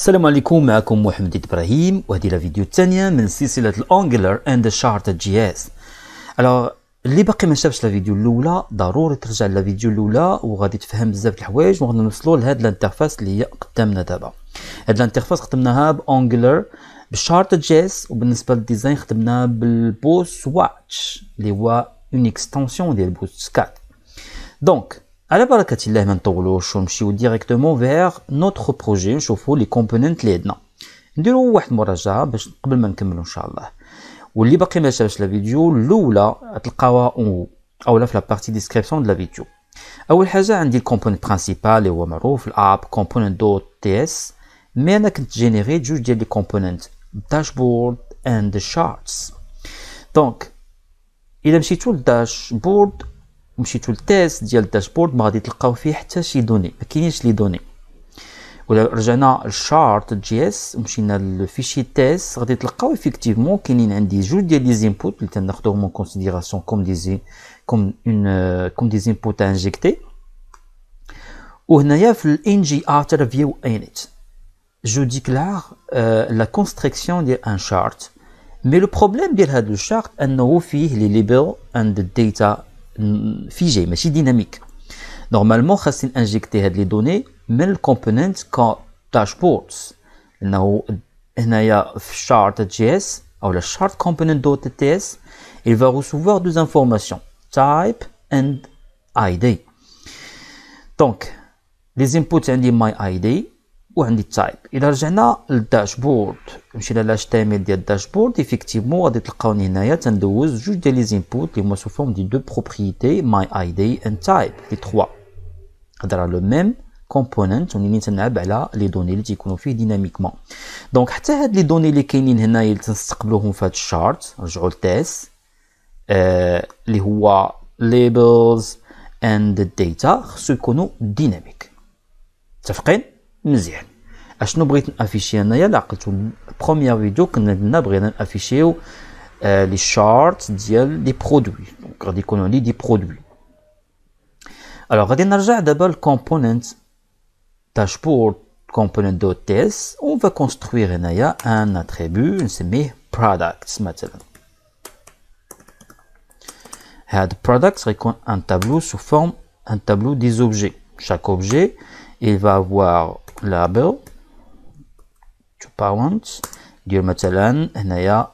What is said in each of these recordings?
السلام عليكم، معكم محمد إبراهيم، وهذه لا فيديو الثانية من سلسلة الأنجلر اند شارت جي اس. الوغ اللي باقي ما شافش لا فيديو الأولى ضروري ترجع لا فيديو الأولى وغادي تفهم بزاف د الحوايج، وغادي نوصلوا لهاد الانترفاس اللي هي قدامنا دابا. هاد الانترفاس خدمناها بأنجلر بالشارت جي اس، وبالنسبة للديزاين خدمناها بالبوست واتش اللي هو اون اكستنسيون ديال بوست 4. دونك على بركة الله ما نطولوش ونمشيو ديريكتومون فيغ نوتر بروجي، نشوفو لي كومبوننت اللي عندنا، نديرو واحد المراجعة باش قبل ما نكملو ان شاء الله. واللي باقي ما شافش لا فيديو الاولى تلقاوها اون اولا في لا بارتي ديسكريبسيون د لا فيديو. اول حاجة عندي الكومبوننت برينسيبال اللي هو معروف الاب كومبوننت دوت تي اس، مي انا كنت جينيريت جوج ديال لي كومبوننت داشبورد اند شارتس. دونك الا مشيتو للداشبورد مشيتو للتيست ديال الداشبورد ما غادي تلقاو فيه حتى شي دوني، ما كاينينش لي دوني. ولا رجعنا للشارت جي اس ومشينا للفيشي تيست غادي تلقاو افيكتيفمون كاينين عندي جوج ديال لي زينبوت اللي تناخذوهم اون كونسيديراسيون كوم دي زينبوت انجيكتي. وهنايا في الان جي انترفيو انيت جو ديكلار لا كونستركسيون ديال ان شارت. مي لو بروبليم ديال هذا الشارت انه فيه لي ليبل اند الداتا فيجي ماشي ديناميك. نورمالمون خاصني انجيكتي هاد لي دوني من الكومبوننت كا داشبوردز، لانه هنايا في الشارت جي اس او الشارت كومبوننت دوت تي اس il va recevoir deux informations type and id. دونك لي زينبوت عندي ماي اي دي وعندي التايب. اذا رجعنا للداشبورد مشينا لاش تيميل ديال الداشبورد ايفيكتيفمون غادي تلقاوني هنايا تندوز جوج ديال لي زينبوت اللي هما سو فورم دي دو بروبريتي ماي اي دي اند تايب لي 3 هضر على لو ميم كومبوننت وني تنلعب على لي دوني اللي تيكونوا فيه ديناميكمون. دونك حتى هاد لي دوني اللي كاينين هنايا اللي تنستقبلوهم في هاد الشارت رجعوا للتيست اللي هو ليبلز اند الداتا خصو يكونوا ديناميك. متفقين؟ مزيان. اشنو بغيت نافيشي انايا؟ لا عقلتو بروميير فيديو كنا بغينا نافيشيو لي شارت ديال لي برودوي، دونك غادي يكونوا عندي دي برودوي. الوغ غادي نرجع دابا للكومبوننت داشبورد كومبوننت دوت تي اس، اون فا كونستروير هنايا ان اتريبيو نسميه برودكتس مثلا. هاد برودكتس غيكون ان تابلو سو فورم ان تابلو دي زوبجي. chaque objet il va avoir label to parent ديال مثلا هنايا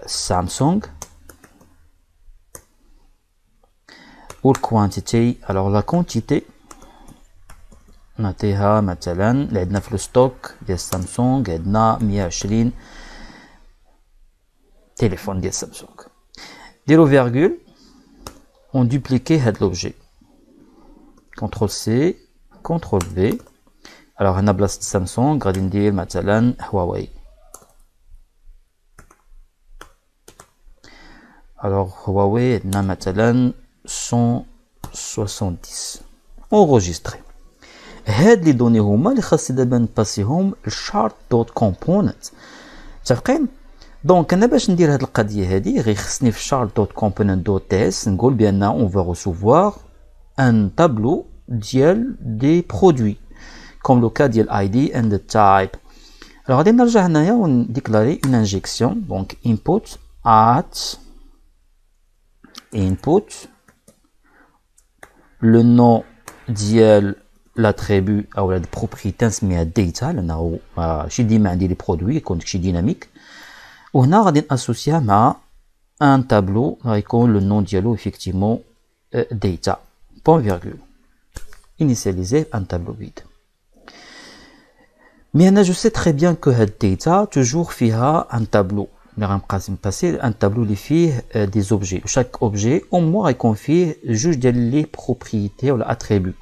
سامسونج والكوانتيتي. الوغ لا كونتيتي نعطيها مثلا اللي عندنا في الستوك ديال سامسونج عندنا 120 تليفون ديال سامسونج. ديرو فيرغول اون دوبليكي هاد لوبجي كونترول سي كونترول في. الوغ هنا بلاصه سامسونج غادي ندير مثلا هواوي. الوغ هواوي عندنا مثلا 170 اونغوجيستري. هاد لي دوني هما اللي خاصني دابا نباسيهم للشارت دوت كومبوننت. متفقين؟ دونك انا باش ندير هاد القضيه هادي غير خصني في الشارت دوت كومبوننت دوت تي اس نقول بان اون فا ريسيفوار ان تابلو ديال دي برودوي comme le cas ديال ID and the type. alors غادي نرجع هنايا ونديكلاري une injection donc input at input le nom ديال l'attribut او البروبريتي نسميها data لانه ماشي ديما عندي لي برودوي يكون داكشي ديناميك. وهنا غادي ناسوسيها مع ان تابلو غيكون لو نون ديالو effectivement data point virgule initialiser un tableau vide. Mais je sais très bien que cette data toujours فيها un tableau. Mais غنبقى نباسي un tableau اللي فيه des objets. Chaque objet au moins غيكون فيه جوج ديال لي propriétés ولا attribut.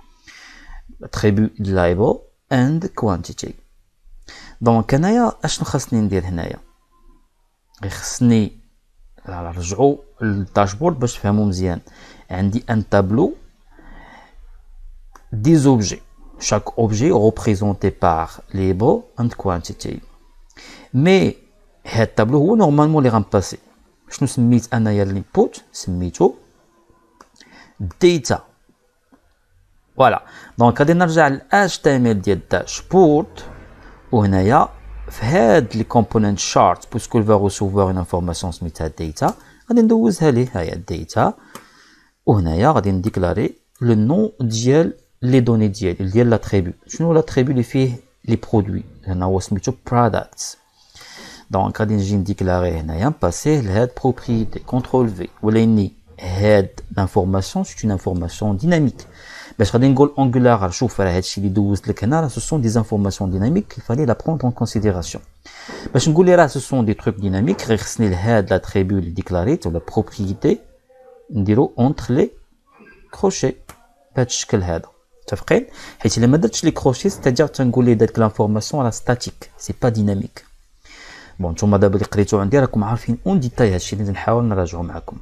attribut label and quantity. دونك انايا اشنو خاصني ندير هنايا؟ خاصني نرجعوا للداشبورد باش تفهموا مزيان. عندي un tableau des objets. Chaque objet représenté par label and quantity. Mais هذا التابلو هو نورمالمون اللي غنباسي. شنو سميت انايا الانبوت؟ سميتو data. فوالا دونك غادي نرجع لل HTML ديال الداشبورد وهنايا في هاد لي كومبوننت شارت باسكو va recevoir une information سميتها data غادي ندوزها ليه هيا data وهنايا غادي نديكلاري لو نون ديال لي دوني ديال لاتريبيو شنو لاتريبيو اللي فيه لي برودوي هنا هو سميتو products دونك غادي نجي نديكلاري هنايا نباسيه لهاد بروبريتي كونترول في ولاني هاد لانفورماسيون سي اون انفورماسيون ديناميك باش غادي نقول انجولار شوف راه هادشي اللي دوزت لك هنا راه سو سون دي انفورماسيون ديناميك فالي لا بروندر اون كونسيديراسيون باش نقول لي راه سو سون دي تروك ديناميك غير خصني لهاد لاتريبيو اللي ديكلاريت ولا بروبريتي نديرو اونتر لي كروشي بهاد الشكل هذا متفقين حيت الا ما درتش لي كروشي ستادير تنقول لي داك لانفورماسيون راه ستاتيك سي با ديناميك بون نتوما دابا اللي قريتو عندي راكم عارفين اون ديتاي هادشي اللي نحاول نراجعو معكم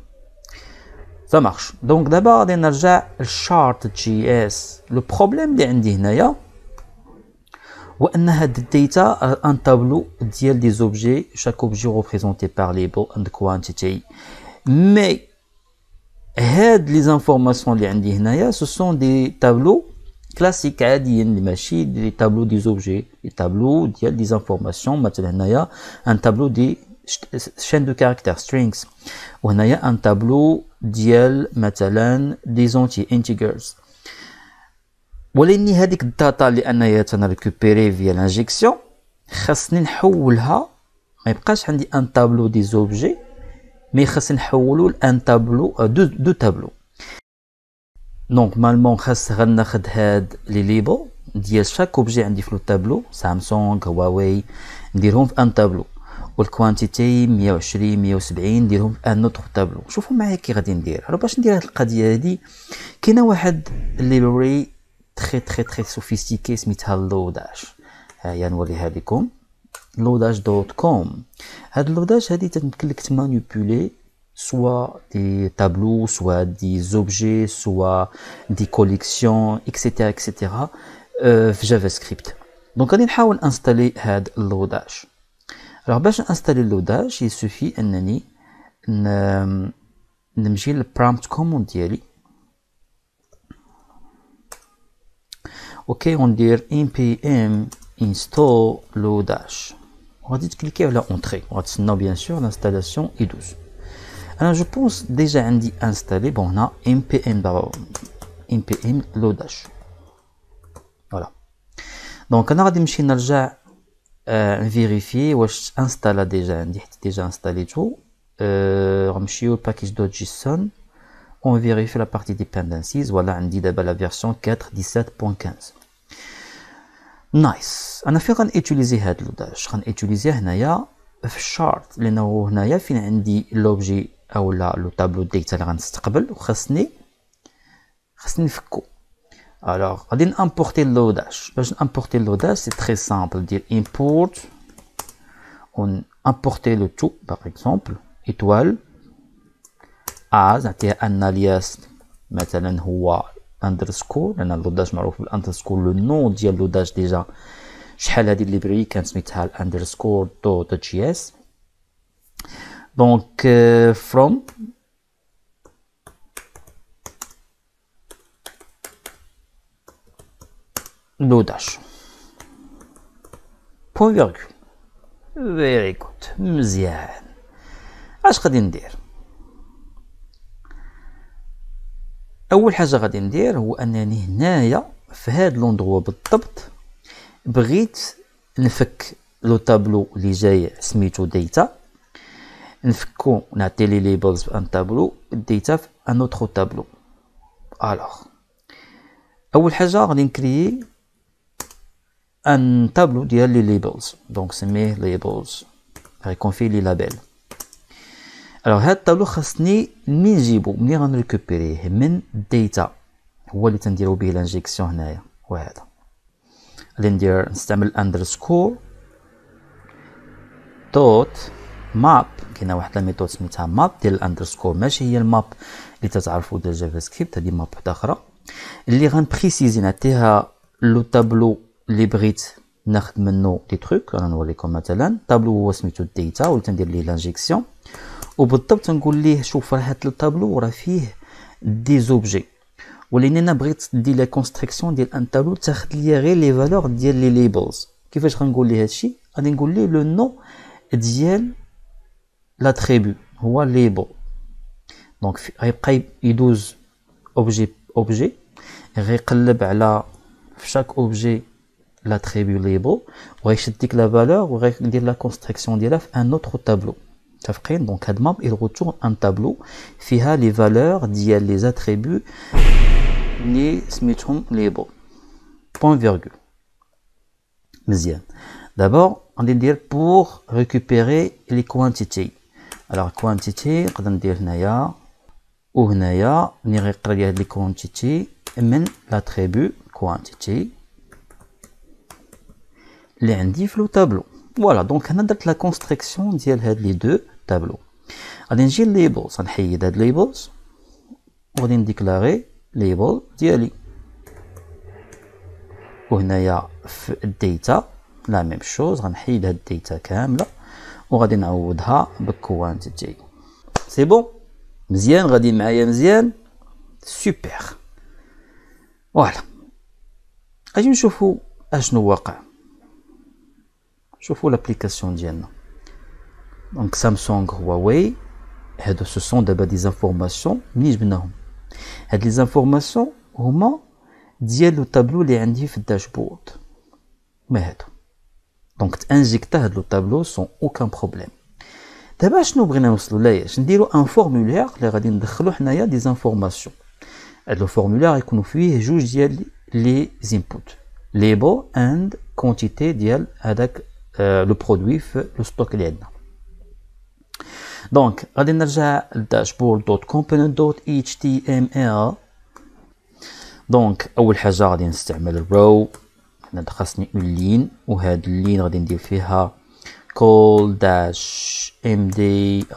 ça marche donc d'abord غادي نرجع للشارت جي اس لو بروبليم اللي عندي هنايا هو ان هاد الداتا ان تابلو ديال دي زوبجي chaque objet représenté par label and quantity مي هاد لي زانفورماسيون اللي عندي هنايا سو سون دي تابلو كلاسيك عاديين اللي ماشي دي تابلو دي زوبجي دي تابلو ديال دي زانفورماسيون مثلا هنايا ان تابلو دي chaîne de caractères strings وهنايا ان تابلو ديال مثلا دي زونتي integers ولاني هذيك الداتا اللي انايا تنريكوبيري فيا لانجيكسيون خاصني نحولها ما يبقاش عندي ان تابلو دي زوبجي مي خاصني نحولو لان تابلو دو تابلو دونك مالمون خاص غناخد هاد لي ليبل ديال شاك اوبجي عندي في لو تابلو سامسونج هواوي نديرهم في ان تابلو والكوانتيتي 120 170 نديرهم في ان اوتر تابلو شوفوا معايا كي غادي ندير راه باش ندير هاد القضيه هادي كاينه واحد ليبراري تري سوفيستيكي سميتها لوداش ها هي نوريها لكم lodage.com هاد لوداج هادي تمكن لك تمانيبولي سوا دي تابلو سوا دي زوبجي سوا دي كوليكسيون اكسيتيرا اكسيتيرا في جافا سكريبت دونك غادي نحاول انستالي هاد اللوداج alors باش انستالي اللوداج يسوفي انني نمشي للبرامبت كوموند ديالي اوكي وندير npm install لوداج وغادي تكليكي على اونتري وغتسناو بيان سور لانستالاسيون يدوز انا جو بونس ديجا عندي انستالي بون هنا npm لوداج فوالا دونك انا غادي نمشي نرجع نفيريفي واش انستالا ديجا عندي حيت ديجا انستاليتو غنمشيو باكيج دوت جيسون اون فيريفي لا بارتي ديبندنسيز ولا عندي دابا لا فيرسيون 4.17.15 نايس انا فين غنيوتيليزي هاد لوداج غنيوتيليزيه هنايا في الشارت لانه هنايا فين عندي لوبجي اولا لو تابلو ديتا اللي غنستقبل وخاصني نفكو alors غادي نامبورتي اللوداج باش نامبورتي اللوداج سي تري سامبل دير import on importer le tout par exemple étoile as نعطيها ان alias مثلا هو underscore لان اللوداج معروف بالاندرسكور لو نون ديال اللوداج ديجا شحال هذه الليبراري كانت سميتها الاندرسكور دوت جي اس دونك from لوداج بوين فيرغول فيري جود مزيان اش غادي ندير اول حاجه غادي ندير هو انني هنايا في هاد لوندغوا بالضبط بغيت نفك لو تابلو اللي جاي سميتو داتا نفكو نعطي لي ليبلز في ان تابلو الداتا في ان اوتر تابلو الوغ اول حاجه غادي نكريي ان تابلو ديال لي ليبلز دونك سميه ليبلز غيكون فيه لي لابيل الوغ هاد التابلو خاصني منين نجيبو منين غنريكوبيريه من داتا هو اللي تنديرو به لانجيكسيون هنايا وهذا غادي ندير نستعمل اندرسكور دوت ماب كاينه واحد لا ميثود سميتها ماب ديال الاندرسكور ماشي هي الماب اللي تتعرفوا ديال جافا سكريبت هذه ماب وحده اخرى اللي غنبريسيزي نعطيها لو تابلو اللي بغيت ناخذ منه دي تروك انا نوريكم مثلا تابلو هو سميتو داتا واللي تندير ليه لانجيكسيون وبالضبط نقول ليه شوف راه هاد التابلو راه فيه دي زوبجي ولاني انا بغيت ندير لا كونستركسيون ديال ان تابلو تاخذ ليا غير لي فالور ديال لي ليبلز كيفاش غنقول ليه هادشي؟ غادي نقول ليه لو نو ديال لاتريبيو هو ليبل. دونك غيبقى يدوز اوبجي غيقلب على في شاك اوبجي لاتريبيو ليبل وغيشد ديك لا فالور وغيدير لا كونستركسيون ديالها في ان اوتر تابلو. متفقين؟ دونك هاد ماب il retourne ان تابلو فيها لي فالور ديال لي اتريبيو لي سميتهم ليبل بوين فيرغول. مزيان. دابور غادي ندير pour récupérer les quantités. alors quantity نقدر ندير هنايا وهنايا ملي غيقرا لي هاد لي كوانتيتي من لاتريبيو quantity اللي عندي في لو تابلو. فوالا دونك هنا درت لا كونستركسيون ديال هاد لي دو تابلو. غادي نجي ليبلز غنحيد هاد ليبلز وغادي نديكلاري ليبل ديالي وهنايا في الداتا لا ميم شوز غنحيد هاد الداتا كامله وغادي نعوضها بكوانتيتي. سي بون مزيان غادي معايا مزيان سوبر. فوالا اجي نشوفوا اشنو واقع. شوفوا لابليكاسيون ديالنا. دونك سامسونج هواوي هادو سو سون دابا دي زانفورماسيون منين جبناهم. هاد لي زانفورماسيون هما ديال لو تابلو اللي عندي في الداشبورد ما هادو. دونك تانجيكتا هاد لو تابلو سون اوكان بروبليم. دابا شنو بغينا نوصلو لاياش نديرو ان فورمولير اللي غادي ندخلو حنايا دي زانفورماسيون. هاد لو فورمولير يكونوا فيه جوج ديال لي زينبوت ليبل اند كونتيتي ديال هذاك لو برودوي في لو ستوك اللي عندنا. دونك غادي نرجع للداشبورد دوت كومبوننت دوت اتش تي ام ال. دونك اول حاجه غادي نستعمل الرو. هنا خاصني اون لين وهاد اللين غادي ندير فيها call dash md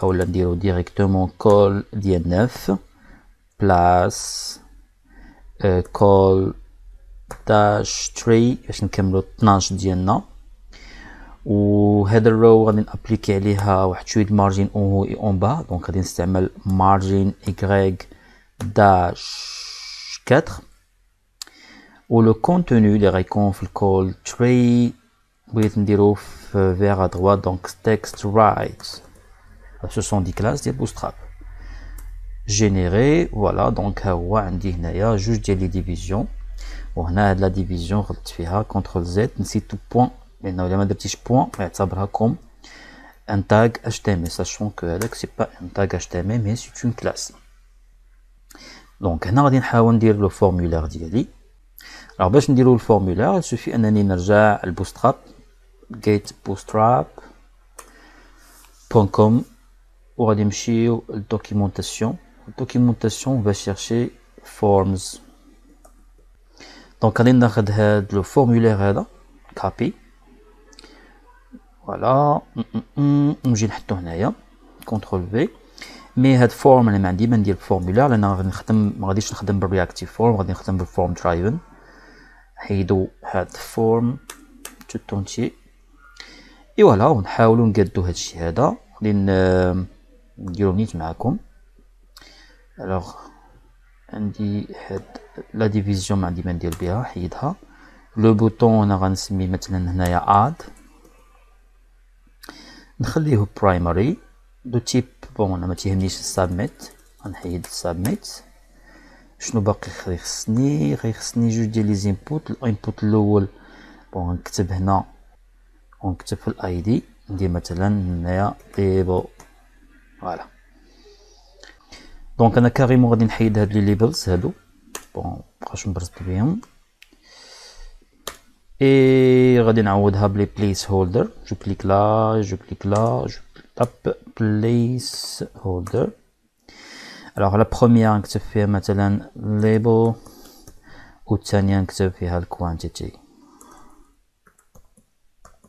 او نديرو ديريكتومون call ديال 9 بلاس call dash 3 باش نكملو 12 ديالنا. وهذا الرو غادي نابليكي عليها واحد شويه مارجين اون هو اي اون با. دونك غادي نستعمل مارجين y dash 4 و لو كونتوني اللي غيكون في الكول تري بغيت نديرو في فيغ ا droite دونك text right. سو سون دي كلاس ديال بوستراب جينيري. فوالا دونك ها هو عندي هنايا جوج ديال لي ديفيزيون وهنا هاد لا ديفيزيون غلطت فيها كونترول زد نسيتو بوين لانه الا ما درتيش بوين يعتبرها كوم ان تاغ اتش تي ام ال ساشون كو هذاك سي با ان تاغ اتش تي ام ال مي سي اون كلاس. دونك هنا غادي نحاول ندير لو فورمولير ديالي. alors باش نديرو الفورمولير سوفي انني نرجع للبوستراب get bootstrap.com وغادي نمشيو للدوكيومونطاسيون. الدوكيومونطاسيون va chercher forms. دونك غادي ناخد هاد لو فورمولير هذا كابي. فوالا نجي نحطو هنايا كونترول في. مي هاد فورم انا ما عندي ما ندير فورمولير لان غادي نخدم ما غاديش نخدم بالرياكتيف فورم غادي نخدم بالفورم درايفن. حيدو هاد فورم tout entier اي فوالا ونحاولو نقادو هادشي هذا. غادي نديرو نيت معاكم. الوغ عندي هاد لا ديفيزيون ما عندي ما ندير بها حيدها. لو بوطون انا غنسميه مثلا هنايا اد نخليه برايمري دو تيب بون انا ما تيهمنيش السابميت غنحيد السابميت. شنو باقي خصني جوج ديال لي زينبوت. الانبوت الاول بون نكتب هنا ونكتب في الاي دي ندير مثلا هنايا ليبل. فوالا دونك انا كاريمون غادي نحيد هاد لي ليبلز هادو بون مابقاش نبرزط بهم اي غادي نعوضها بلي بليس هولدر. جو كليك لا جو تاب بليس هولدر. alors la première نكتب فيها مثلا label والثانية نكتب فيها الكوانتيتي.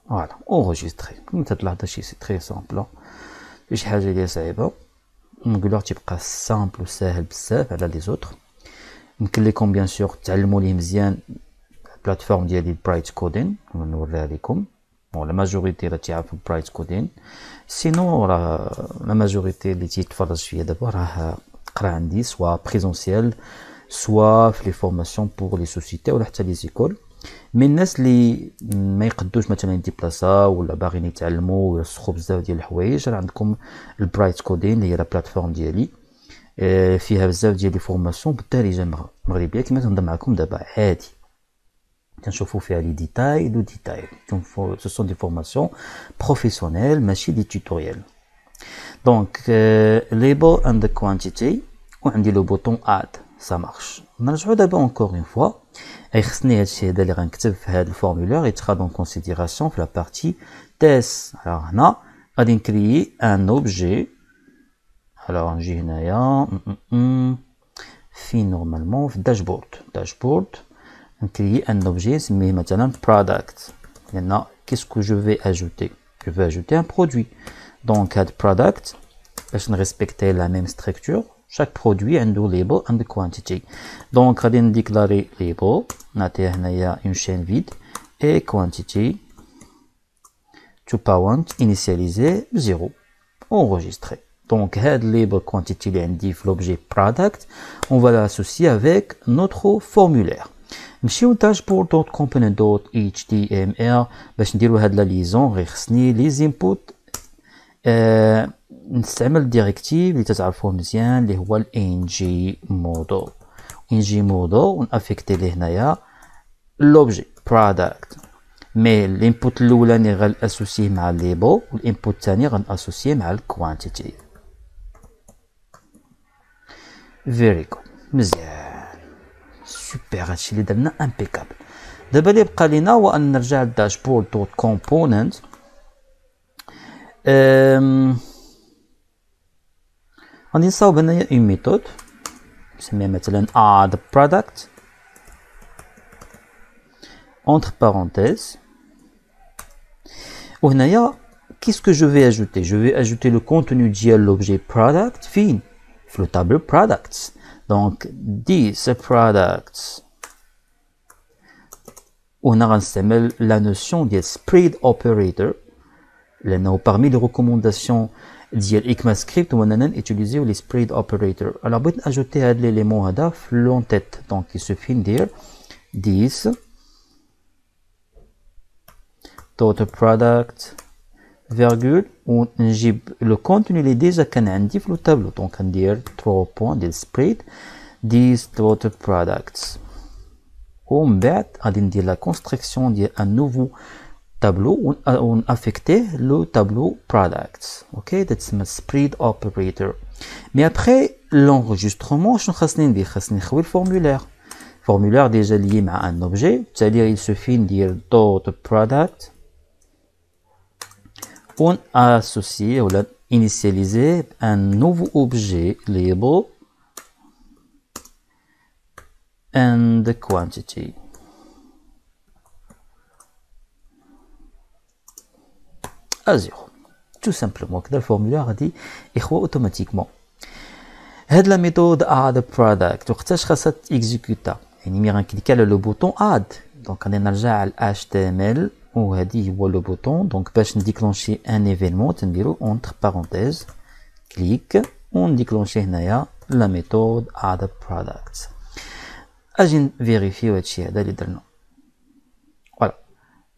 فوالا اونغيستري. كما تلاحظ هادشي سي تري سامبل ماشي حاجة اللي صعيبة. نقولو تيبقى سامبل وساهل بزاف على لي زوطر. يمكن ليكم بيان سور تعلموا ليه مزيان البلاتفورم ديالي برايت كودين نوريها لكم. بون لا ماجوريتي راه تيعرف برايت كودين سينو راه لا ماجوريتي اللي تيتفرج فيا دابا راه قرا عندي سوا بريزونسيال سوا في لي فورماسيون بور لي سوسيتي ولا حتى لي زيكول. من الناس اللي ما يقدوش مثلا يديبلاساو ولا باغيين يتعلموا ويرسخوا بزاف ديال الحوايج، راه عندكم البرايت كودين اللي هي لا بلاتفورم ديالي فيها بزاف ديال لي فورماسيون بالدارجه المغربيه كما تنهضر معكم دابا عادي، كنشوفوا فيها لي ديتاي دو ديتاي، سو سون دي فورماسيون بروفيسيونيل ماشي دي توتوريال. دونك label and the quantity وعندي لو بوطون اد ça marche. نرجعوا دابا encore une fois، خصني هادشي هذا اللي غنكتب في هاد الفورمولير يتخا دون كونسيديراسيون في لا بارتي تيست. alors هنا غادي نكريي ان اوبجي، alors نجي هنايا فين نورمالمون في الداشبورد نكريي ان اوبجي نسميه مثلا product، لان qu'est-ce que je vais ajouter un produit. donc هاد product باش نريسبكتي لا ميم ستركتور، chaque produit عنده label and quantity. donc غادي نديكلاري label نعطيه هنايا une chaîne vide et quantity to parent initialisé بزيرو enregistré. donc هاد label quantity اللي عندي في l'objet product on va l'associer avec notre formulaire. نمشيو dashboard.component.html باش نديرو هاد لا ليزون. غير خصني لي زينبوت نستعمل الديريكتيف اللي تتعرفوه مزيان اللي هو ان جي مودو ونافيكتي ليه هنايا لوبجي برودكت. مي الانبوت الاولاني غناسوسيه مع الليبل والانبوت الثاني غناسوسيه مع الكوانتيتي. فيري جود، مزيان سوبر، هادشي اللي درنا امبيكابل. دابا اللي بقى لينا هو ان نرجع للداشبورد دوت كومبوننت. غادي نصاوب هنايا اون ميثود نسميها مثلا add product entre parenthèses، وهنايا qu'est-ce que je vais ajouter le contenu ديال l'objet product فين في le tableau products. donc these products، وهنا غنستعمل la notion ديال spread operator لانه parmi les recommandations ديال ECMAScript هو اننا نutiliser les spread operator. alors بغيت اجوتي هاد ليليمون هذا في لونتيت، دونك يسوفي ندير this dot product virgule ونجيب لو كونتوني اللي ديجا كان عندي في لو تابلو، دونك ندير 3 بوين ديال spread this dot products، ومن بعد غادي ندير لا كونستركسيون ديال ان نوفو tableau on affecter le tableau products. ok, that's my spread operator. mais après l'enregistrement شنو خاصني ندير؟ خاصني نخوي الفورمulaire déjà lié مع un objet. c'est-à-dire il suffit ندير dot product on associe ou initialiser un nouveau objet label and the quantity. زيرو tout simplement. كذا الفورمولا غادي يخوى اوتوماتيكمون. هاد لا ميثود اد برودكت وقتاش خاصها تيكزيكوتا؟ يعني ملي غنكليكي على لو بوطون اد، دونك غادي نرجع على اش تي ام ال وهادي هو لو بوطون. دونك باش نديكلونشي ان ايفينمون تنديرو اونتر بارونتيز كليك ونديكلونشي هنايا لا ميثود اد برودكت. اجي نفيريفيو هادشي هذا اللي درنا.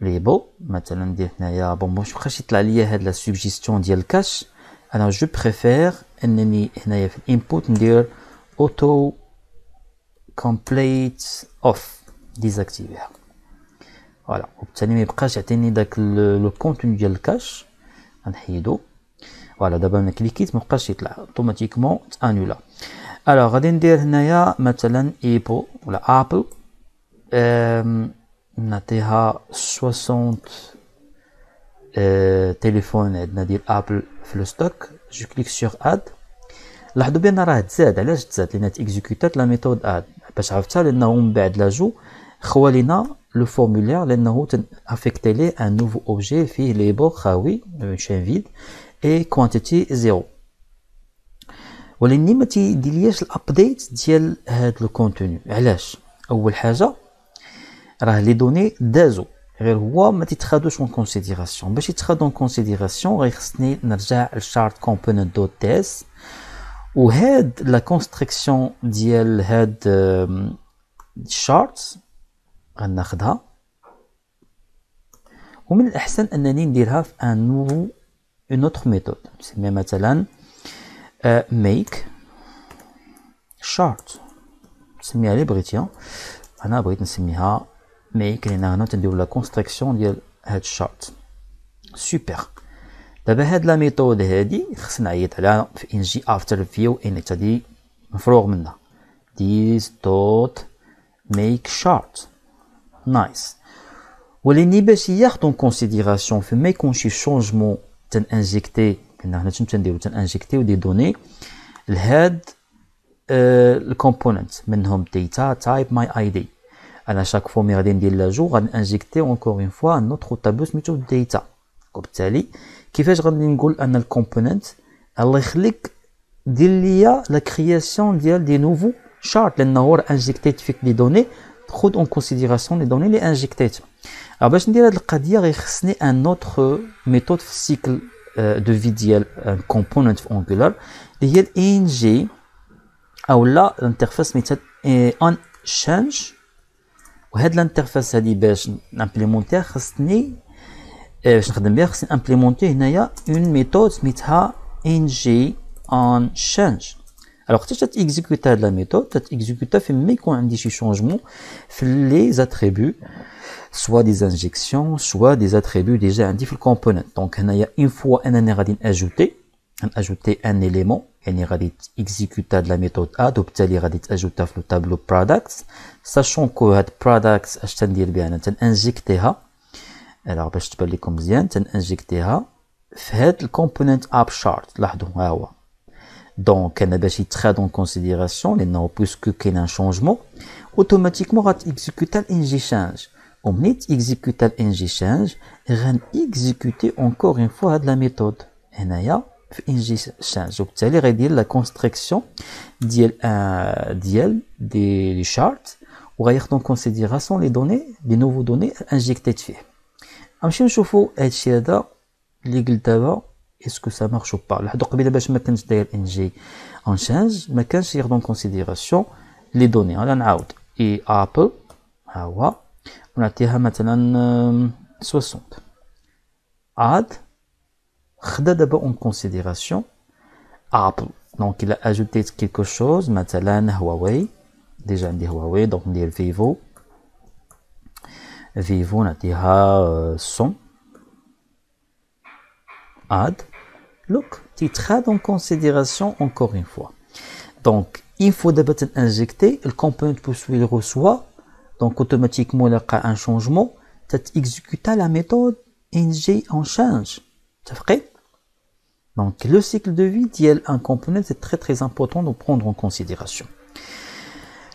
ليبل مثلا ندير هنايا بون باش مابقاش يطلع ليا هاد لا سوجيستيون ديال الكاش، انا جو بريفير انني هنايا في الانبوت ندير اوتو كومبليت اوف ديزاكتيفيها. فوالا، وبالتالي ما يبقاش يعطيني داك لو كونتوني ديال الكاش غنحيدو. فوالا دابا ملي كليكيت مابقاش يطلع اوتوماتيكمون تانولا. الوغ غادي ندير هنايا مثلا ايبل ولا ابل نعطيها 60 تليفون عندنا ديال ابل في لو ستوك. جو كليك سور اد، لاحظوا بان راه تزاد. علاش تزاد؟ لان تيكزيكوتات لا ميثود اد باش عرفتها، لانه من بعد لاجو خوا لينا لو فورمولير لانه افيكتي ليه ان نوفو اوبجي فيه ليبل خاوي شين فيد اي كوانتيتي زيرو. ولكن ما تيديرلياش الابديت ديال هاد لو كونتوني. علاش؟ اول حاجه راه لي دوني دازو، غير هو ما تيتخادوش اون كونسيديراسيون. باش يتخادو اون كونسيديراسيون غير خصني نرجع للشارت كومبوننت دوت تي اس، وهاد لا كونستركسيون ديال هاد الشارت غناخدها ومن الأحسن أنني نديرها في une autre méthode نسميها مثلا make chart نسميها اللي بغيتي أنا بغيت نسميها make لأن هنا تنديرو لا كونستركسيون ديال هاد الشارت سوبر. دابا هاد لا ميثود هادي خصنا نعيط عليها في نجي after view init هادي مفروغ منها this dot make chart nice. ولكن باش ياخدو كونسيديراسيون في ما يكون شي شونجمون تنانجيكتي كنا هنا تنديرو تنانجيكتيو دي دوني لهاد الكومبوننت منهم data type my id. انا شاك فوا مي غادي ندير لاجو غادي انجيكتي اونكور اون فوا نوتر تابلو سميتو data. وبالتالي كيفاش غادي نقول ان الكومبوننت الله يخليك دير ليا لا كرياسيون ديال دي نوفو شارت لانه هو انجيكتيت فيك لي دوني خذ اون كونسيديراسيون لي دوني لي انجيكتيت. باش ندير هاد القضيه غيخصني ان اوتر ميثود في السيكل دو في ديال كومبوننت في انجولار اللي هي الان جي او لا الانترفاس سميتها ان شانج. وهاد الانترفاس هادي باش نامبليمونتيها خصني باش نخدم بها خصني امبليمونتي هنايا اون ميثود سميتها ان جي ان شانج. alors كيفاش تاكزيكوتا هاد لا ميثود تاكزيكوتا فين يكون عندي شي شونجمون في لي زاتريبيو soit des injections soit des attributs déjà عندي في الكومبوننت. دونك هنايا اون فوا انني غادي ناجوتي ان اليمون يعني غادي تاكزيكوتا لا ميثود اد وبالتالي غادي تاجوتا في التابلو برودكتس ساشون كو هاد برودكتس اش تندير بها انا تنانجيكتيها. alors باش تبان لكم مزيان تنانجيكتيها في هاد الكومبوننت اب شارت. لاحظوا ها هو دونك انا باش يتخاد اون كونسيديراسيون لانه بويسكو كاين ان شونجمون اوتوماتيكمون غاتيكزيكوتا الانجي شانج. ومني تيكزيكوتا الانجي شانج غنكزيكوتي اونكور اون فوا هاد لا ميثود هنايا في انجي شانج. وبالتالي غيدير لا كونستركسيون ديال دي شارت وغياخدو كونسيديراسيون لي دوني لي نوفو دوني انجيكتيت فيه. غنمشيو نشوفو هادشي هذا اللي قلت دابا اسكو سا مارش او با. لحدو قبيله باش ما كنتش داير ان جي ان شانج ما كانش ياخدو كونسيديراسيون لي دوني. غادي نعاود اي ابل ها هو ونعطيها مثلا 60 اد خدا دابا اون كونسيديراسيون ابل. دونك الا اجوتيت كيلكو شوز مثلا هواوي ديجا عندي هواوي دونك ندير فيفو نعطيها 100 add look تيتخاد en considération encore une fois. donc il faut d'abord injecter le component pour le reçoit donc automatiquement il y a un changement t'exécuter la méthode ng en change. تفقي donc le cycle de vie ديال un component c'est très très important de prendre en considération.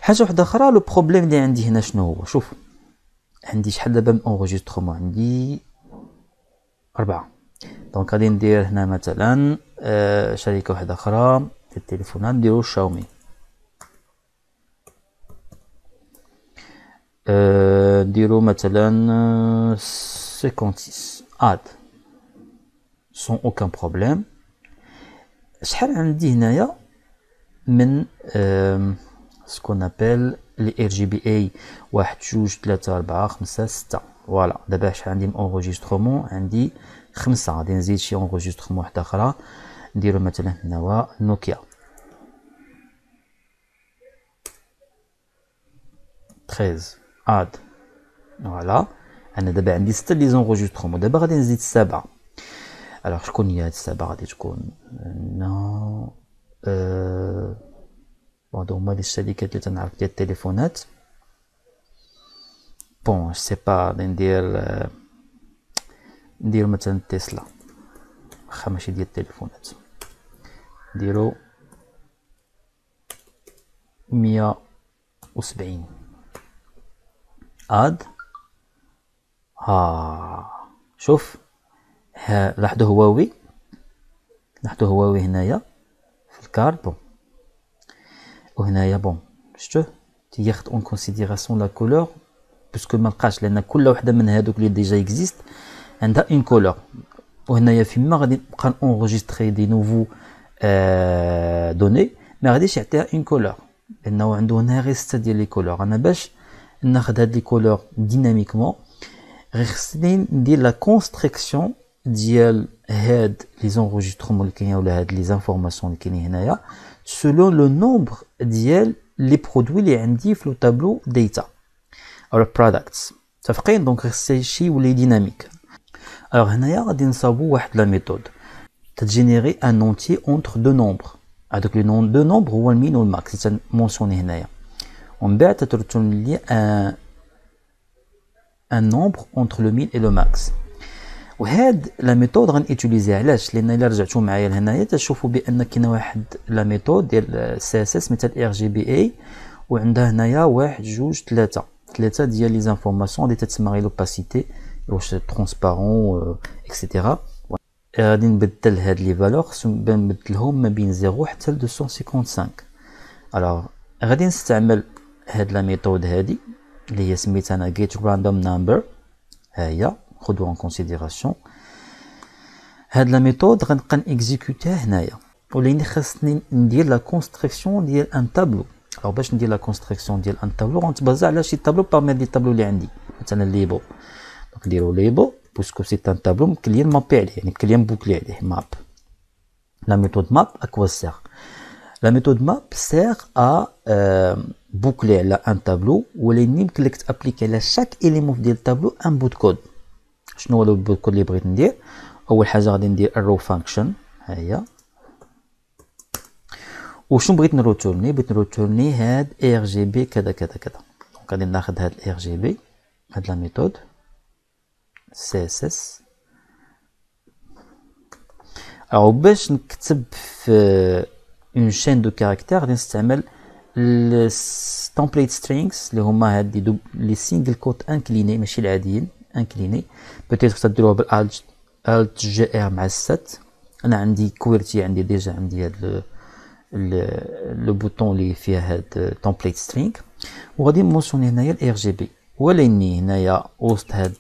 حاجه واحده اخرى لو بروبليم اللي عندي هنا شنو هو شوف عندي شحال دابا من انغيسترومون عندي 4 دونك غادي ندير هنا مثلا شركه واحده اخرى في التليفونات نديرو شاومي نديرو مثلا 56 اد سون اوكان بروبليم. شحال عندي هنايا من سكون ابل لي ار جي بي اي 1 2 3 4 5 6 فوالا. دابا شحال عندي من انغيسترومون عندي 5. غادي نزيد شي انغيسترومون واحده اخرى نديرو مثلا هنا نوكيا 13 اد فوالا. انا دابا عندي 6 لي زونغيسترومون دابا غادي نزيد 7. الوغ شكون هي هاد 7 غادي تكون نو بون هما لي الشركات اللي تنعرف ديال التليفونات بون سي با نديرو مثلا تسلا واخا ماشي ديال التليفونات نديرو 170 اد شوف لاحظوا هواوي هنايا في الكارت بون وهنايا بون شفتوه تياخد اون كونسيديراسيون لا كولور باسكو ما لقاش لان كل وحده من هادوك اللي ديجا اكزيست عندها اون كولور. وهنايا فيما غادي نبقى انغيستري دي نوفو دوني ما غاديش يعطيها اون كولور لانه عنده هنا غير 6 ديال لي كولور. انا باش ناخذ هاد لي كولور ديناميكمون غير خصني ندير لا كونستركسيون ديال هاد لي زونجسترومون اللي كاينين ولا هاد لي زانفورماسيون اللي كاينين هنايا selon le nombre ديال لي برودوي اللي عندي في لو تابلو داتا او برودكتس. متفقين؟ دونك خص شي يولي ديناميك. الوغ هنايا غادي نصاوبو واحد لا ميثود تجينيري ان اونتي اونتر دو نومبر. هذوك لي نون دو نومبر هو المين والماكس تنمونسيوني هنايا، ومن بعد تترتون لي ان نومبر اونتر لو مين اي لو ماكس. وهاد لا ميثود غنيتيليزي علاش؟ لان الا رجعتو معايا لهنايا تشوفوا بان كاينه واحد لا ميثود ديال سي اس اس مثل ار جي بي اي، وعندها هنايا واحد جوج ثلاثه ديال لي زانفورماسيون اللي تتسمى غير لوباسيتي واش ترونسبارون اكسيتيرا. غادي نبدل هاد لي فالور، نبدلهم ما بين 0 حتى ل 255. الوغ غادي نستعمل هاد لا ميثود هادي اللي هي سميتها انا get random number. ها هي خذوها en considération. هاد لا ميثود غنبقى نيكزيكوتيها هنايا، ولكن خاصني ندير لا كونستركسيون ديال ان تابلو. الوغ باش ندير لا كونستركسيون ديال ان تابلو غنتبازا على شي تابلو بارمي دي تابلو اللي عندي، مثلا ليبل. دونك نديرو ليبل باسكو سي ان تابلو ممكن ليا نمابي عليه، يعني ممكن ليا نبوكلي عليه ماب. لا ميثود ماب اكوا سير؟ La méthode map sert à boucler un tableau où les يمكن لك تابليكي à chaque élément ديال التابلو un bout de code. شنو هو لو bout de code اللي بغيت ندير؟ اول حاجه غادي ندير الرو فانكشن. ها هي. وشنو بغيت نروتورني؟ بغيت نروتورني هاد ار جي بي كذا كذا كذا. دونك غادي ناخذ هاد ار جي بي، هاد لا ميثود سي اس اس. او باش نكتب في une chaîne de caractères غادي نستعمل ال template strings اللي هما هادي لي سينجل كوت انكليني ماشي العاديين انكليني. بوتيتر تديروها بالالت جي ار مع السات. انا عندي كويرتي، عندي ديجا عندي هاد لو بوطون اللي فيه هاد template string، وغادي نمونسيوني هنايا الار جي بي. ولاني هنايا وسط هاد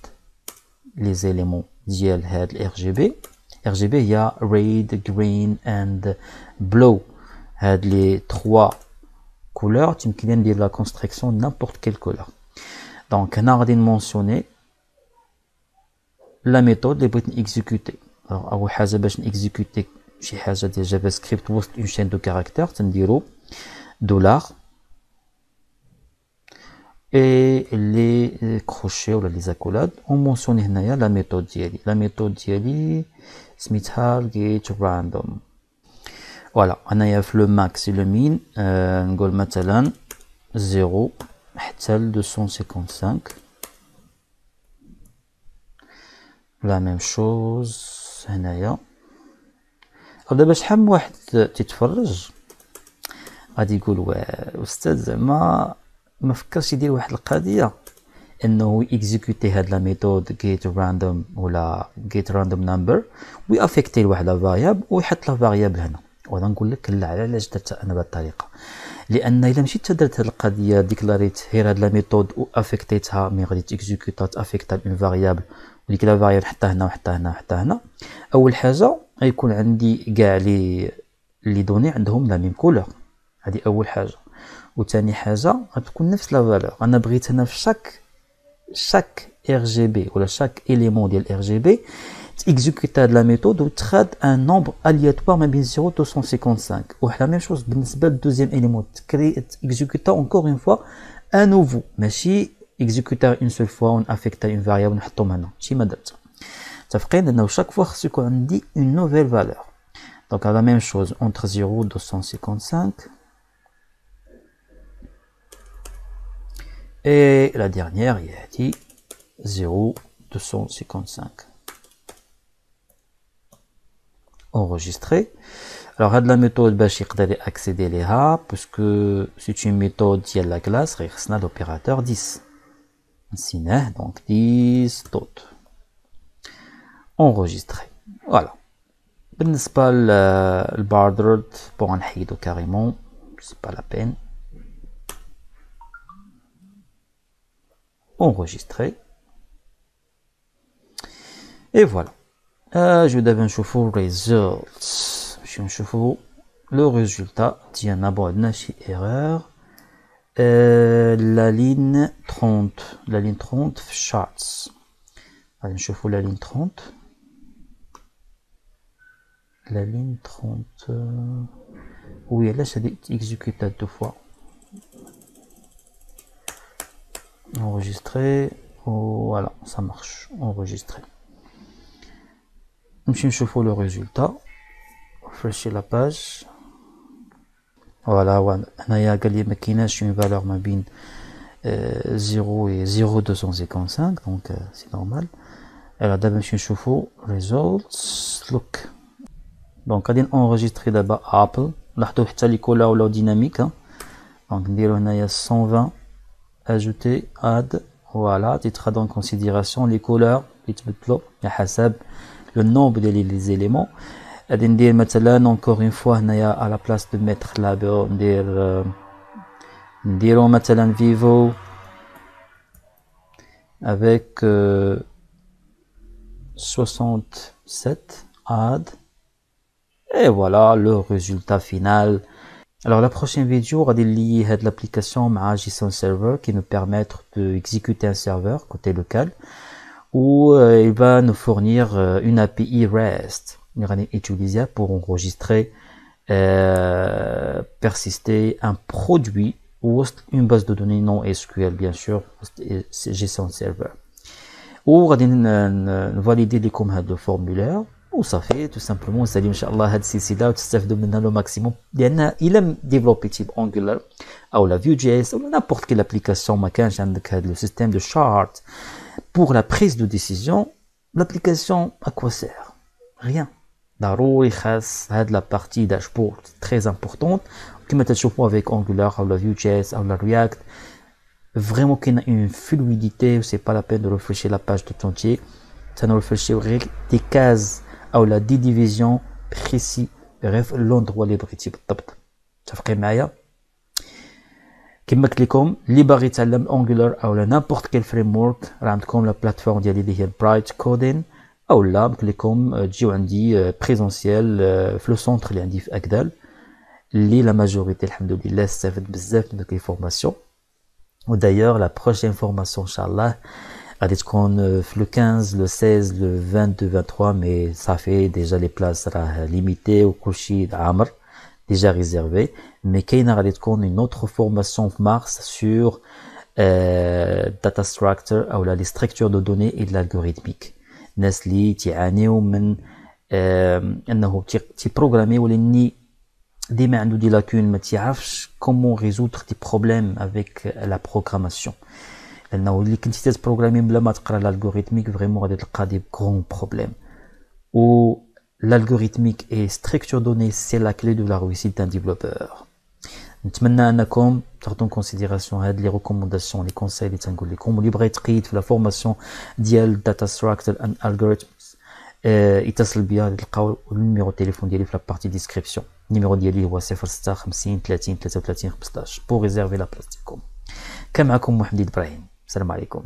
لي زيليمون ديال هاد الار جي بي. ار جي بي هي red green and blue. هاد لي 3 كولور تمكن لي ندير لا كونستركسيون نابورت كيل كولور. دونك هنا غادي نمونسيوني لا ميثود اللي بغيت نيكزيكوتي. اول حاجه باش نيكزيكوتي شي حاجه ديال جافا سكريبت وسط اون شين دو كاركتير تنديرو دولار اي لي كروشي ولا لي زاكولاد، ومونسيوني هنايا لا ميثود ديالي. لا ميثود ديالي سميتها get random. فوالا هنايا في لو ماكس لو مين نقول مثلا 0 حتى ل 255. لا ميم شوز هنايا. دابا شحال من واحد تيتفرج غادي يقول استاذ زعما ما فكرش يدير واحد القضيه انه اكزيكوتي هاد لا ميثود get random ولا get random number ويافيكتي لواحد لا فاريابل ويحط لا فاريابل هنا. وانا نقول لك لا، علاش درتها انا بهذه الطريقه؟ لان الا مشيت درت هاد القضيه ديكلاريت غير هاد لا ميثود وافيكتيتها مي غادي تيكزيكوتا تافيكتا اون فاريابل، وديك لا فاريابل نحطها هنا وحطها هنا وحطها هنا. اول حاجه غيكون عندي كاع لي دوني عندهم لا ميم كولور، هذه اول حاجه. وثاني حاجه غتكون نفس لا فالور. انا بغيت هنا في chaque RGB ولا chaque élément ديال RGB تيكزيكوتا هاد لا ميثود وتخاد ان نومبر الياتوار ما بين 0 و 255. وحنا ميم شوز بالنسبه للدوزيام اليمون تيكزيكوتا اونكور اون فوا ان نوفو، ماشي اكزيكوتا اون سول فوا ونافيكتا اون فاريابل ونحطهم هنا، شي ما درت. متفقين انه شاك فوا خصو يكون عندي اون نوفيل فالور. دونك لا ميم شوز اونتر 0 و 255. Et la dernière, il a dit 0,255. Enregistré. Alors, la méthode, je vais accéder à puisque c'est une méthode qui est la classe, c'est l'opérateur 10. Donc, 10 tot. Enregistré. Voilà. بالنسبة للباردرد pour نحيدو carrément, c'est pas la peine. Enregistré. Et voilà. Je vais نشوفو results. باش نشوفو le résultat ديالنا بعدنا شي erreur. La ligne 30 في charts. غادي نشوفوا la ligne 30. La ligne 30. Oui, là, c'est exécuté 2 fois. Enregistrer. Oh, voilà, ça marche. Enregistrer. Je chauffe le résultat. Refresher la page. Voilà, il y a une valeur mabine 0 et 0,255, donc c'est normal. Alors d'abord je chauffe results look. Donc on enregistrer d'abord Apple. لاحظوا حتى les couleurs ou dynamique. Donc نديرو هنايا 120 ajouter add. Voilà, tu prends en considération les couleurs اللي تبدلوا على حسب le nombre des éléments. غادي ندير مثلا encore une fois هنايا à la place de mettre label نديرو مثلا vivo avec 67 add. Et voilà le résultat final. Alors la prochaine vidéo va lier l'application à JSON Server qui nous permet d'exécuter un serveur côté local où il va nous fournir une API REST utilisable pour enregistrer, persister un produit ou une base de données non SQL bien sûr, JSON Server. Ou va valider le formulaire. وصافي tout simplement نسالي ان شاء الله هاد السلسله وتستافدوا منها لو ماكسيموم لان الا ديفلوبي تيب انجولار او لا فيو جي اس او نابورت كيل ابليكاسيون ما كانش عندك هاد لو سيستيم دو شارت pour la prise de décision l'application à quoi sert rien ضروري خاص هاد لا بارتي داشبورد très importante كما تشوفوا avec Angular ou la Vue.js ou la React vraiment qu'il y a une fluidité c'est pas la peine de réfléchir la page tout entier ça nous réfléchir des cases او لا دي ديفيزيون بريسي غير في لوندروا اللي بغيتي بالضبط متفقين معايا كما قلت لكم اللي باغي يتعلم انجولار او لا نابورت كيل فريم ورك راه عندكم لا بلاتفورم ديالي اللي هي برايت كودين او لا قلت لكم تجيو عندي بريزونسيال في لو سونتر اللي عندي في اكدال اللي لا ماجوريتي الحمد لله استفدت بزاف من ديك لي فورماسيون ودايوغ لا بروشين فورماسيون ان شاء الله غادي تكون في لو 15 لو 16 لو 22 23 مي صافي ديجا لي بلاص راه ليميتي وكلشي عامر ديجا ريزيرفي مي كاينه غادي تكون اون اوتر فورماسيون في مارس سور داتا ستراكتور او لي ستركتور دو دوني اي الالغوريثميك الناس اللي تعانيو من انه تي ولاني ديما عنده دي لاكون ما تعرفش كومون ريزودر دي بروبليم افيك لا بروغراماسيون لانه اللي كنتي تبروغرامي بلا ما تقرا الالغوريثميك فريمون غادي تلقى دي غرون بروبليم و l'algorithmique et structure donnée c'est la clé de la réussite d'un développeur. نتمنى انكم تاخذوا en considération هاد لي ريكومونداسيون لي كونساي اللي تنقول لكم واللي بغى يتقيد في لا فورماسيون ديال data structure and algorithms يتصل بيا تلقاو النيميرو تليفون ديالي في لا بارتي ديسكريبسيون النيميرو ديالي هو 06 50 30 33 15 pour réserver la place ديالكم. كان معكم محمد ابراهيم السلام عليكم.